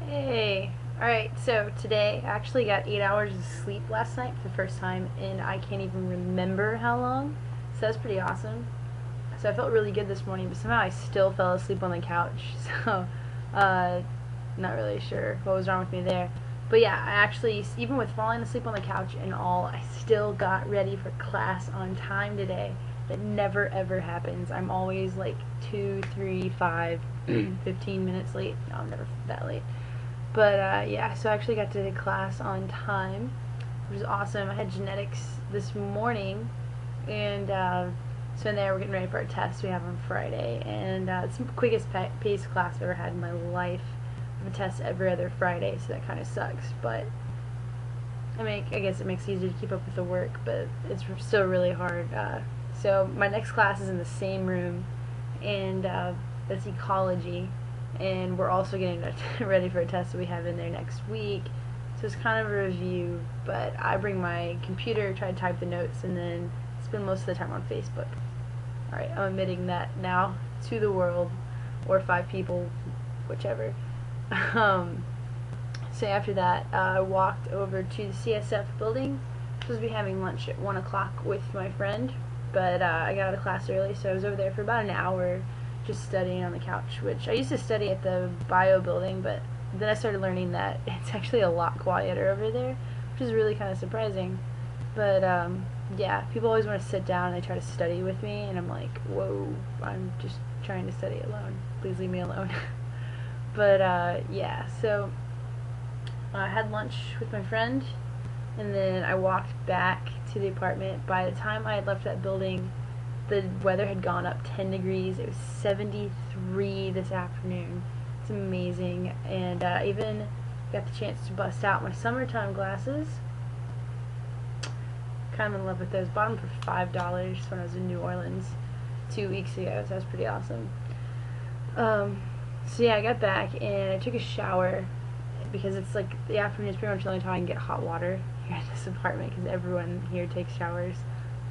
Hey. Alright, so today I actually got 8 hours of sleep last night for the first time, and I can't even remember how long. So that's pretty awesome. So I felt really good this morning, but somehow I still fell asleep on the couch. So, uh, not really sure what was wrong with me there. But yeah, I actually, even with falling asleep on the couch and all, I still got ready for class on time today. That never ever happens. I'm always like 2, 3, 5, 15 minutes late. No, I'm never that late. But yeah, so I actually got to class on time, which was awesome. I had genetics this morning, and so in there we're getting ready for our test we have on Friday, and it's the quickest paced class I've ever had in my life. I have a test every other Friday, so that kind of sucks. But I guess it makes it easier to keep up with the work, but it's still really hard. So my next class is in the same room, and that's ecology, and we're also getting ready for a test that we have in there next week. So it's kind of a review, but I bring my computer, try to type the notes, and then spend most of the time on Facebook. Alright, I'm admitting that now to the world, or 5 people, whichever. Um, so after that, I walked over to the CSF building. I was supposed to be having lunch at 1 o'clock with my friend, but I got out of class early, so I was over there for about an hour just studying on the couch, which I used to study at the bio building, but then I started learning that it's actually a lot quieter over there, which is really kind of surprising. But yeah, people always want to sit down and they try to study with me, and I'm like, whoa, I'm just trying to study alone. Please leave me alone. But yeah, so I had lunch with my friend, and then I walked back to the apartment. By the time I had left that building, the weather had gone up 10 degrees. It was 73 this afternoon. It's amazing. And I even got the chance to bust out my summertime glasses. Kind of in love with those. Bought them for $5 when I was in New Orleans 2 weeks ago, so that was pretty awesome. So yeah, I got back and I took a shower because it's like the afternoon is pretty much the only time I can get hot water here at this apartment because everyone here takes showers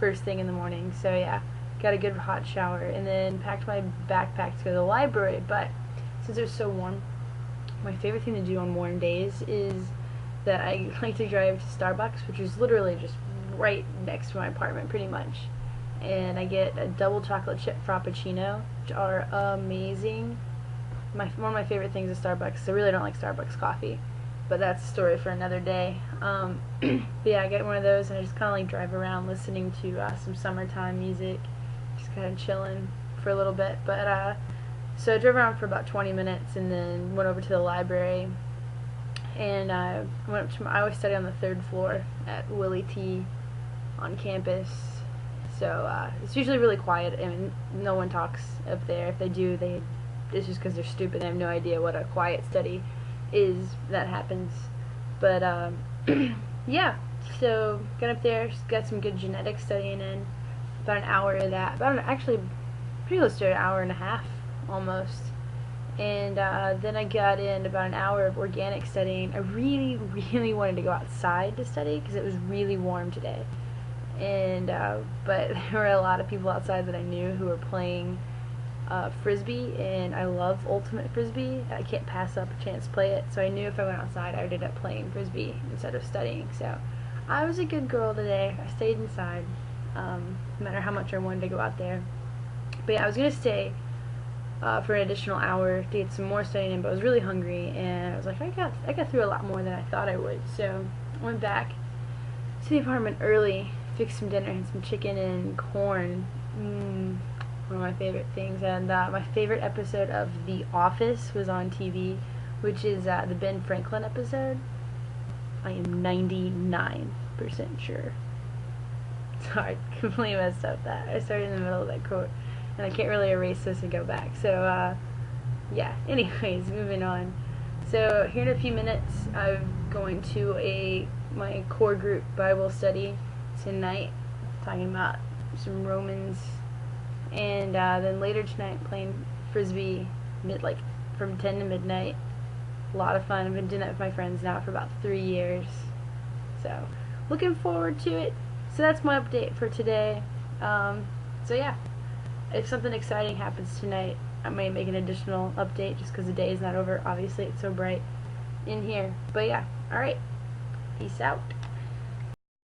first thing in the morning. So yeah, got a good hot shower and then packed my backpack to go to the library. But since it was so warm, my favorite thing to do on warm days is that I like to drive to Starbucks, which is literally just right next to my apartment pretty much. And I get a double chocolate chip frappuccino, which are amazing. One of my favorite things is Starbucks. I really don't like Starbucks coffee, but that's a story for another day. But yeah, I get one of those and I just kind of like drive around listening to some summertime music, just kind of chilling for a little bit. But so I drove around for about 20 minutes and then went over to the library, and I went up to I always study on the 3rd floor at Willie T on campus. So it's usually really quiet. I mean, no one talks up there. If they do, it's just because they're stupid. They have no idea what a quiet study is that happens. But yeah, so got up there, got some good genetics studying in. About an hour of that. Actually, pretty close to an hour and a half almost. And then I got in about an hour of organic studying. I really, really wanted to go outside to study because it was really warm today. And but there were a lot of people outside that I knew who were playing Frisbee, and I love Ultimate Frisbee. I can't pass up a chance to play it, so I knew if I went outside I would end up playing Frisbee instead of studying. So I was a good girl today. I stayed inside, no matter how much I wanted to go out there. But yeah, I was going to stay for an additional hour to get some more studying in, but I was really hungry, and I was like, I got through a lot more than I thought I would. So I went back to the apartment early, fixed some dinner, had some chicken and corn. One of my favorite things. And my favorite episode of The Office was on TV, which is the Ben Franklin episode. I am 99% sure. Sorry, I completely messed up that. I started in the middle of that quote, and I can't really erase this and go back. So, yeah, anyways, moving on. So, here in a few minutes, I'm going to my core group Bible study tonight, talking about some Romans. And then later tonight playing Frisbee from 10 to midnight. A lot of fun. I've been doing that with my friends now for about 3 years. So looking forward to it. So that's my update for today. So yeah, if something exciting happens tonight, I may make an additional update just because the day is not over. Obviously, it's so bright. in here. But yeah, alright. Peace out.